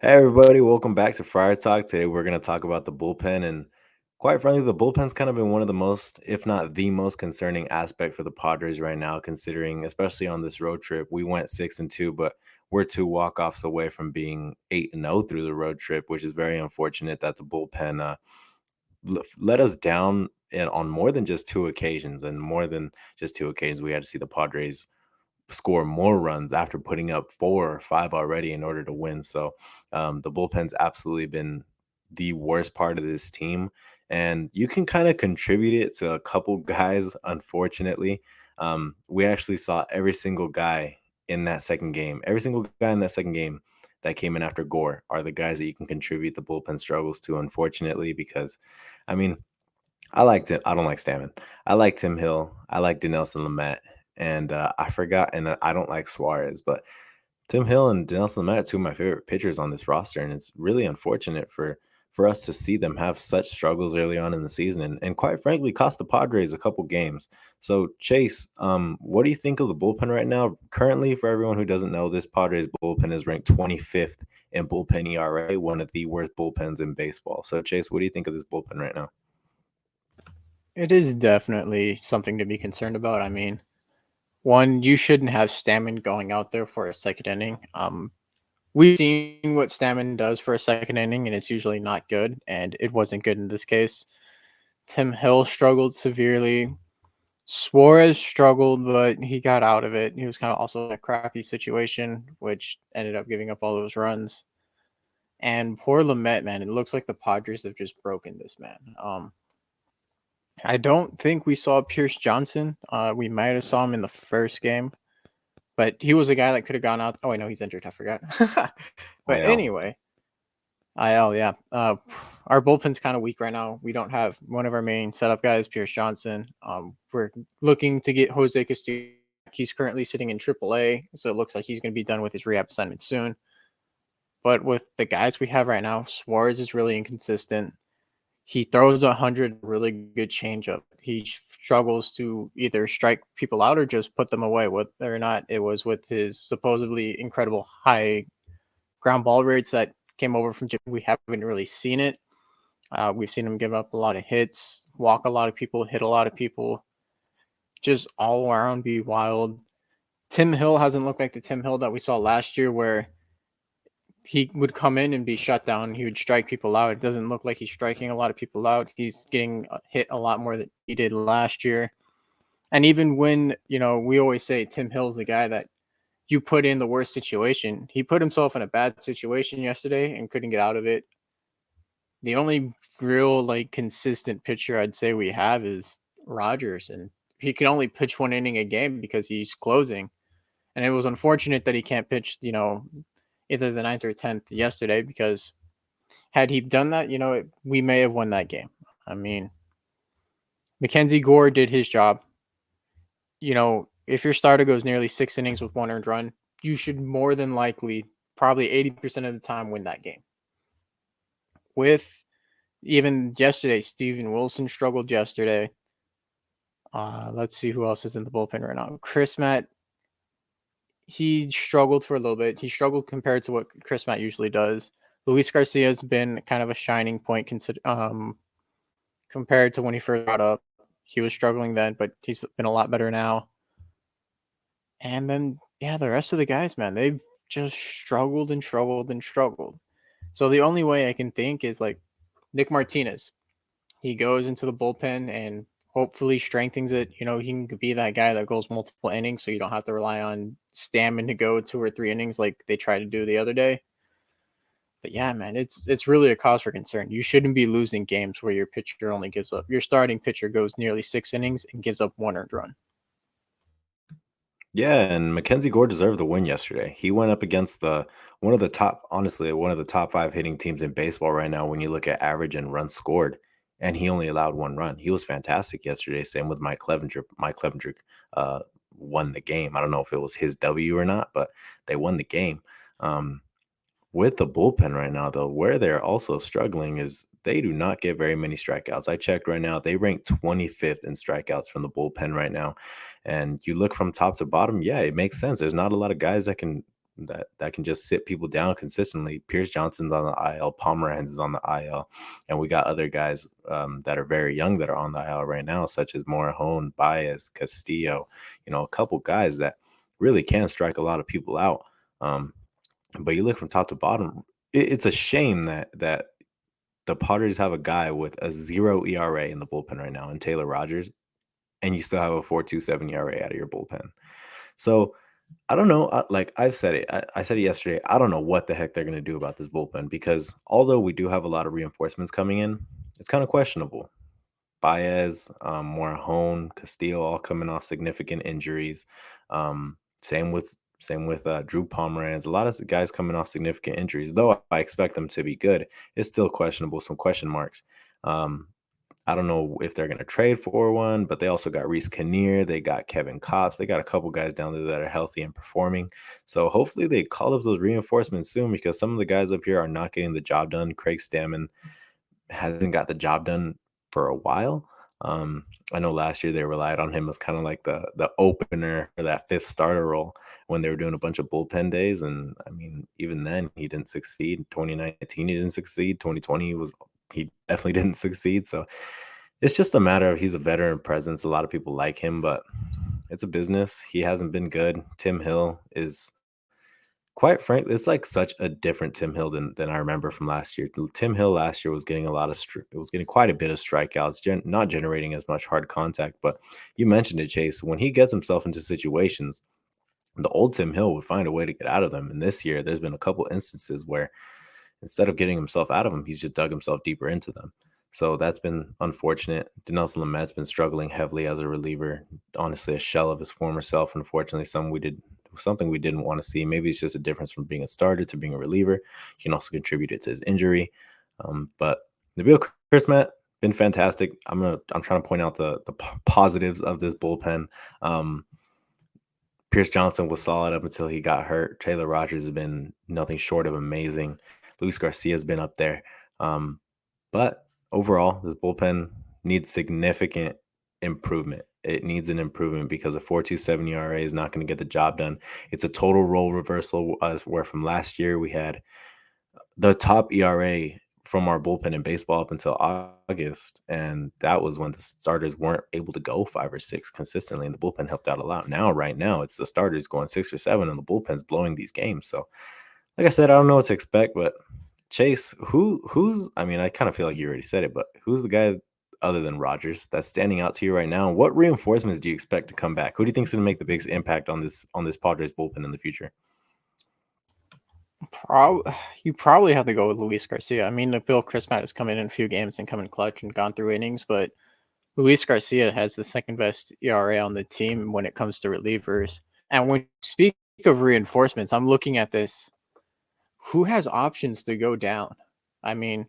Hey everybody, welcome back to Friar Talk. Today we're going to talk about the bullpen, and quite frankly, the bullpen's kind of been one of the most, if not the most concerning aspect for the Padres right now, considering especially on this road trip. We went 6-2, but we're two walk-offs away from being 8-0 through the road trip, which is very unfortunate that the bullpen let us down on more than just two occasions. And more than just two occasions, we had to see the Padres score more runs after putting up 4 or 5 already in order to win. So the bullpen's absolutely been the worst part of this team. And you can kind of contribute it to a couple guys, unfortunately. We actually saw every single guy in that second game, every single guy in that second game that came in after Gore are the guys that you can contribute the bullpen struggles to, unfortunately, because I mean, I liked him. I don't like Stammen. I like Tim Hill. I like Dinelson Lamet. And I forgot, and I don't like Suarez, but Tim Hill and Dinelson Lamet are two of my favorite pitchers on this roster, and it's really unfortunate for us to see them have such struggles early on in the season, and quite frankly, cost the Padres a couple games. So Chase, what do you think of the bullpen right now? Currently, for everyone who doesn't know, this Padres bullpen is ranked 25th in bullpen ERA, one of the worst bullpens in baseball. So Chase, what do you think of this bullpen right now? It is definitely something to be concerned about. I mean, one, you shouldn't have Stammen going out there for a second inning. We've seen what Stammen does for a second inning, and it's usually not good, and it wasn't good in this case. Tim Hill struggled severely. Suarez struggled, but he got out of it. He was kind of also in a crappy situation, which ended up giving up all those runs. And poor Lamette, man, it looks like the Padres have just broken this man. I don't think we saw Pierce Johnson. We might have saw him in the first game, but he was a guy that could have gone out. Oh, I know he's injured. I forgot. But IL. anyway, IL, yeah. Our bullpen's kind of weak right now. We don't have one of our main setup guys, Pierce Johnson. We're looking to get Jose Castillo. He's currently sitting in AAA, so it looks like he's going to be done with his rehab assignment soon. But with the guys we have right now, Suarez is really inconsistent. He throws 100 really good changeup. He struggles to either strike people out or just put them away, whether or not it was with his supposedly incredible high ground ball rates that came over from Japan. We haven't really seen it. We've seen him give up a lot of hits, walk a lot of people, hit a lot of people, just all around be wild. Tim Hill hasn't looked like the Tim Hill that we saw last year, where he would come in and be shut down. He would strike people out. It doesn't look like he's striking a lot of people out. He's getting hit a lot more than he did last year. And even when, we always say Tim Hill's the guy that you put in the worst situation, he put himself in a bad situation yesterday and couldn't get out of it. The only real, consistent pitcher I'd say we have is Rogers. And he can only pitch one inning a game because he's closing. And it was unfortunate that he can't pitch, either the ninth or 10th yesterday, because had he done that, we may have won that game. I mean, Mackenzie Gore did his job. If your starter goes nearly 6 innings with one earned run, you should more than likely, probably 80% of the time, win that game. With even yesterday, Steven Wilson struggled yesterday. Let's see who else is in the bullpen right now. Chris Matt, he struggled for a little bit. He struggled compared to what Chris Matt usually does. Luis Garcia has been kind of a shining point compared to when he first got up. He was struggling then, but he's been a lot better now. And then, yeah, the rest of the guys, man, they've just struggled and struggled and struggled. So the only way I can think is like Nick Martinez. He goes into the bullpen and hopefully strengthens it. He can be that guy that goes multiple innings, so you don't have to rely on Stammen to go 2 or 3 innings like they tried to do the other day. But yeah, man, it's really a cause for concern. You shouldn't be losing games where your pitcher only gives up. Your starting pitcher goes nearly 6 innings and gives up one earned run. Yeah, and Mackenzie Gore deserved the win yesterday. He went up against the one of the top, honestly, one of the top five hitting teams in baseball right now when you look at average and runs scored, and he only allowed one run. He was fantastic yesterday. Same with Mike Clevenger. Mike Clevenger uh, won the game. I don't know if it was his W or not, but they won the game. Um, with the bullpen right now, though, where they're also struggling is they do not get very many strikeouts. I checked right now; they rank 25th in strikeouts from the bullpen right now. And you look from top to bottom, yeah, it makes sense. There's not a lot of guys that can that can just sit people down consistently. Pierce Johnson's on the IL, Pomeranz is on the IL, and we got other guys that are very young that are on the IL right now, such as Morahone, Baez, Castillo. A couple guys that really can strike a lot of people out. Um, but you look from top to bottom, it's a shame that the Padres have a guy with a 0 ERA in the bullpen right now, and Taylor Rogers, and you still have a 4.27 ERA out of your bullpen. So I don't know. Like I've said it, I said it yesterday. I don't know what the heck they're going to do about this bullpen because although we do have a lot of reinforcements coming in, it's kind of questionable. Baez, Morahone, Castillo, all coming off significant injuries. Same with Drew Pomeranz. A lot of guys coming off significant injuries. Though I expect them to be good, it's still questionable. Some question marks. Um, I don't know if they're going to trade for one, but they also got Reese Kinnear. They got Kevin Kopps. They got a couple guys down there that are healthy and performing. So hopefully they call up those reinforcements soon because some of the guys up here are not getting the job done. Craig Stammen hasn't got the job done for a while. Um, I know last year they relied on him as kind of like the opener for that fifth starter role when they were doing a bunch of bullpen days. And I mean, even then he didn't succeed. 2019 he didn't succeed. 2020 he definitely didn't succeed. So it's just a matter of he's a veteran presence. A lot of people like him, but it's a business. He hasn't been good. Tim Hill is quite frankly, it's like such a different Tim Hill than I remember from last year. Tim Hill last year was getting it was getting quite a bit of strikeouts, not generating as much hard contact. But you mentioned it, Chase. When he gets himself into situations, the old Tim Hill would find a way to get out of them. And this year, there's been a couple instances where instead of getting himself out of them, he's just dug himself deeper into them. So that's been unfortunate. Dinelson Lamet's been struggling heavily as a reliever. Honestly, a shell of his former self. Unfortunately, something we didn't want to see. Maybe it's just a difference from being a starter to being a reliever. He can also contribute it to his injury. But Nabil Chrismat been fantastic. I'm trying to point out the positives of this bullpen. Pierce Johnson was solid up until he got hurt. Taylor Rogers has been nothing short of amazing. Luis Garcia has been up there. But overall, this bullpen needs significant improvement. It needs an improvement because a 4.27 ERA is not going to get the job done. It's a total role reversal where from last year we had the top ERA from our bullpen in baseball up until August, and that was when the starters weren't able to go 5 or 6 consistently, and the bullpen helped out a lot. Right now, it's the starters going 6 or 7, and the bullpen's blowing these games. So, like I said, I don't know what to expect, but Chase, who's? I mean, I kind of feel like you already said it, but who's the guy other than Rogers that's standing out to you right now? What reinforcements do you expect to come back? Who do you think is going to make the biggest impact on this Padres bullpen in the future? You probably have to go with Luis Garcia. I mean, the Bill Chrismat has come in a few games and come in clutch and gone through innings, but Luis Garcia has the second best ERA on the team when it comes to relievers. And when you speak of reinforcements, I'm looking at this. Who has options to go down? I mean,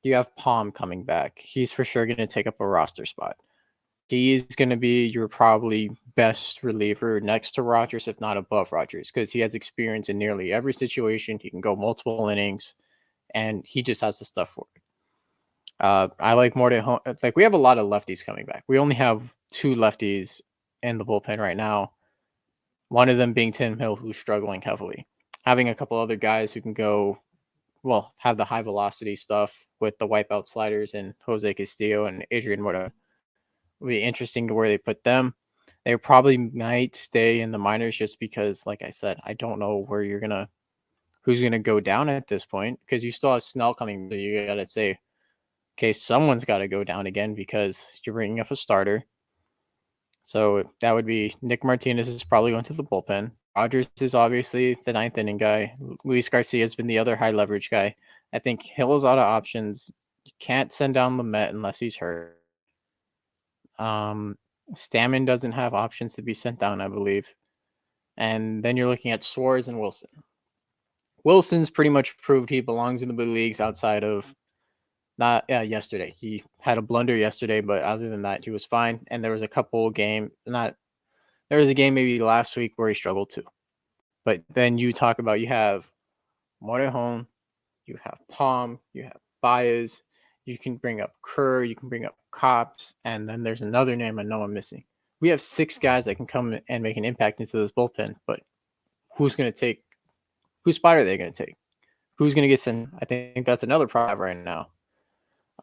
you have Palm coming back. He's for sure going to take up a roster spot. He is going to be your probably best reliever next to Rogers, if not above Rogers, because he has experience in nearly every situation. He can go multiple innings, and he just has the stuff for it. I like more like we have a lot of lefties coming back. We only have 2 lefties in the bullpen right now. One of them being Tim Hill, who's struggling heavily. Having a couple other guys who can have the high velocity stuff with the wipeout sliders and Jose Castillo and Adrian Morta. It'll be interesting to where they put them. They probably might stay in the minors just because, like I said, I don't know who's gonna go down at this point because you still have Snell coming. So you gotta say, okay, someone's got to go down again because you're bringing up a starter. So that would be Nick Martinez is probably going to the bullpen. Rogers is obviously the ninth inning guy. Luis Garcia has been the other high leverage guy. I think Hill is out of options. You can't send down Lamet unless he's hurt. Stammen doesn't have options to be sent down, I believe. And then you're looking at Suarez and Wilson. Wilson's pretty much proved he belongs in the big leagues outside of not yesterday. He had a blunder yesterday, but other than that, he was fine. And there was a game maybe last week where he struggled too. But then you have Morejon, you have Palm, you have Baez, you can bring up Kerr, you can bring up Cops, and then there's another name I know I'm missing. We have 6 guys that can come and make an impact into this bullpen, but who's going to take whose spot are they going to take? Who's going to get sent? I think that's another problem right now.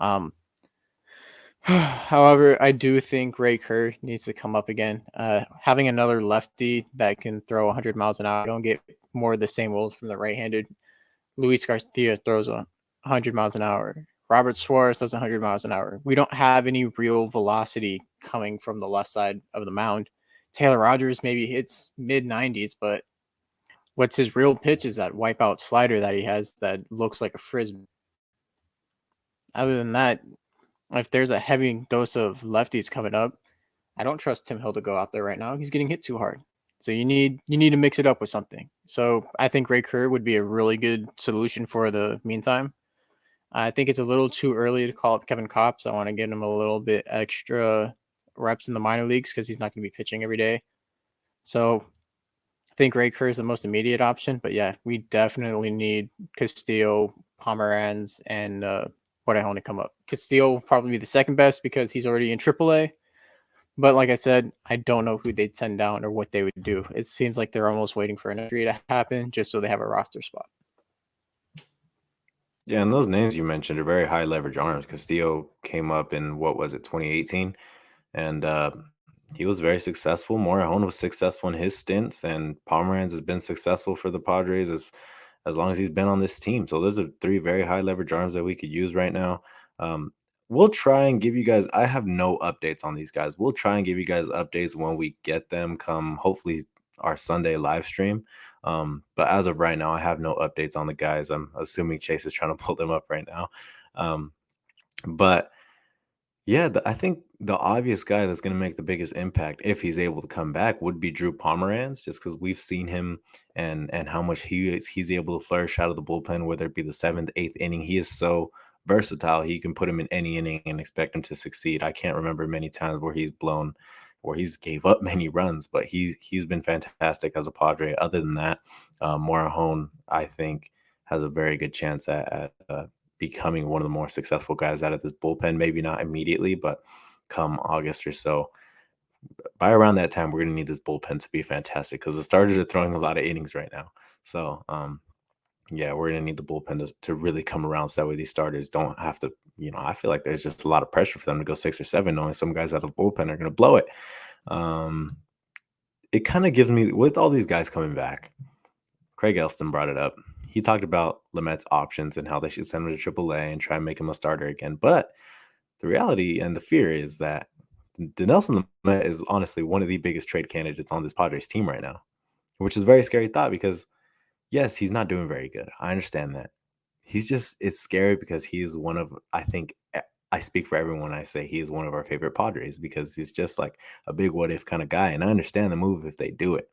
Um, However, I do think Ray Kerr needs to come up again. Having another lefty that can throw 100 miles an hour, don't get more of the same roles from the right-handed. Luis Garcia throws 100 miles an hour. Robert Suarez does 100 miles an hour. We don't have any real velocity coming from the left side of the mound. Taylor Rogers maybe hits mid 90s, but what's his real pitch is that wipeout slider that he has that looks like a frisbee. Other than that, if there's a heavy dose of lefties coming up, I don't trust Tim Hill to go out there right now. He's getting hit too hard. So you need to mix it up with something. So I think Ray Kerr would be a really good solution for the meantime. I think it's a little too early to call up Kevin Kopps. I want to get him a little bit extra reps in the minor leagues because he's not going to be pitching every day. So I think Ray Kerr is the most immediate option. But yeah, we definitely need Castillo, Pomeranz, and Morejon to come up. Castillo will probably be the second best because he's already in AAA. But like I said, I don't know who they'd send down or what they would do. It seems like they're almost waiting for an injury to happen just so they have a roster spot. Yeah, and those names you mentioned are very high leverage arms. Castillo came up in what was it, 2018, and he was very successful. Morejon was successful in his stints, and Pomeranz has been successful for the Padres as long as he's been on this team. So those are three very high leverage arms that we could use right now. Um, we'll try and give you guys. I have no updates on these guys. We'll try and give you guys updates when we get them. Come hopefully our Sunday live stream. But as of right now, I have no updates on the guys. I'm assuming Chase is trying to pull them up right now. Um, but yeah, I think the obvious guy that's going to make the biggest impact if he's able to come back would be Drew Pomeranz, just because we've seen him and how much he's able to flourish out of the bullpen, whether it be the seventh, eighth inning. He is so versatile. He can put him in any inning and expect him to succeed. I can't remember many times where he's gave up many runs, but he's been fantastic as a Padre. Other than that, Morejon, I think, has a very good chance at becoming one of the more successful guys out of this bullpen. Maybe not immediately, but come August or so, by around that time, we're going to need this bullpen to be fantastic because the starters are throwing a lot of innings right now. So, yeah, we're going to need the bullpen to really come around so that way these starters don't have to, I feel like there's just a lot of pressure for them to go 6 or 7, knowing some guys out of the bullpen are going to blow it. It kind of gives me, with all these guys coming back, Craig Elston brought it up. He talked about Lamette's options and how they should send him to AAA and try and make him a starter again. But the reality and the fear is that Dinelson Lamet is honestly one of the biggest trade candidates on this Padres team right now, which is a very scary thought because, yes, he's not doing very good. I understand that. It's scary because he is one of, I think, I speak for everyone when I say he is one of our favorite Padres because he's just like a big what if kind of guy. And I understand the move if they do it.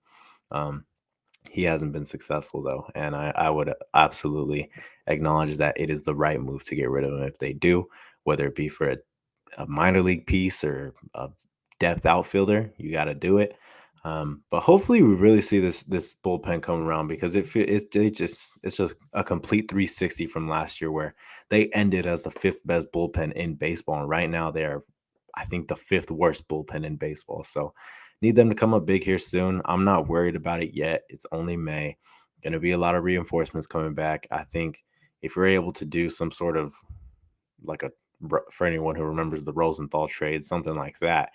He hasn't been successful though, and I would absolutely acknowledge that it is the right move to get rid of him if they do, whether it be for a minor league piece or a depth outfielder. You got to do it. But hopefully, we really see this bullpen come around because it's just a complete 360 from last year where they ended as the fifth best bullpen in baseball, and right now they are, I think, the fifth worst bullpen in baseball. So need them to come up big here soon. I'm not worried about it yet. It's only May. Going to be a lot of reinforcements coming back. I think if you're able to do some sort of like for anyone who remembers the Rosenthal trade, something like that,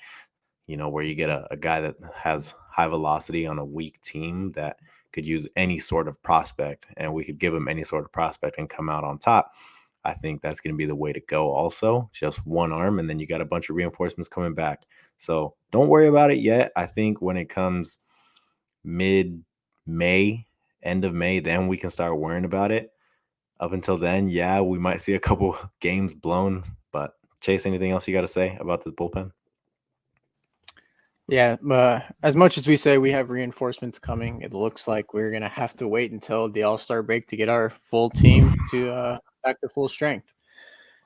where you get a guy that has high velocity on a weak team that could use any sort of prospect and we could give him any sort of prospect and come out on top. I think that's going to be the way to go also. Just one arm, and then you got a bunch of reinforcements coming back. So don't worry about it yet. I think when it comes mid-May, end of May, then we can start worrying about it. Up until then, yeah, we might see a couple games blown. But Chase, anything else you got to say about this bullpen? Yeah, as much as we say we have reinforcements coming, it looks like we're gonna have to wait until the All-Star break to get our full team to back to full strength.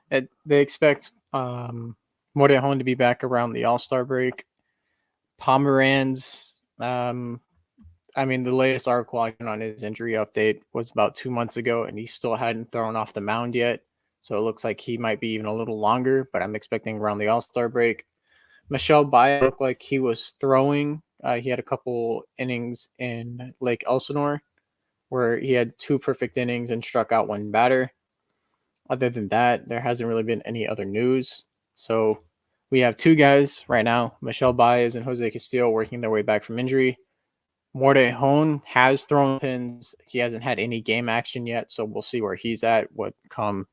They expect Morejon to be back around the All-Star break. Pomeranz, I mean, the latest article I got on his injury update was about 2 months ago, and he still hadn't thrown off the mound yet. So it looks like he might be even a little longer, but I'm expecting around the All-Star break. Michelle Baez looked like he was throwing. He had a couple innings in Lake Elsinore where he had 2 perfect innings and struck out 1 batter. Other than that, there hasn't really been any other news. So we have 2 guys right now, Michelle Baez and Jose Castillo, working their way back from injury. Mortejon has thrown pins. He hasn't had any game action yet, so we'll see where he's at. What come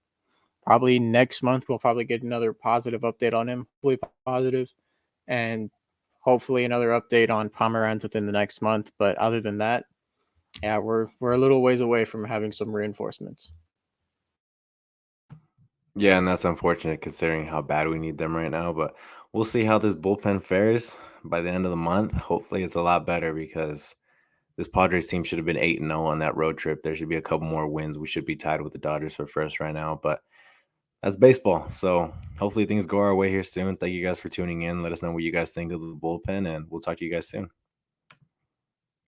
probably next month, we'll probably get another positive update on him, hopefully positive, and hopefully another update on Pomeranz within the next month. But other than that, yeah, we're a little ways away from having some reinforcements. Yeah, and that's unfortunate considering how bad we need them right now. But we'll see how this bullpen fares by the end of the month. Hopefully, it's a lot better because this Padres team should have been 8-0 on that road trip. There should be a couple more wins. We should be tied with the Dodgers for first right now. But that's baseball. So hopefully things go our way here soon. Thank you guys for tuning in. Let us know what you guys think of the bullpen, and we'll talk to you guys soon.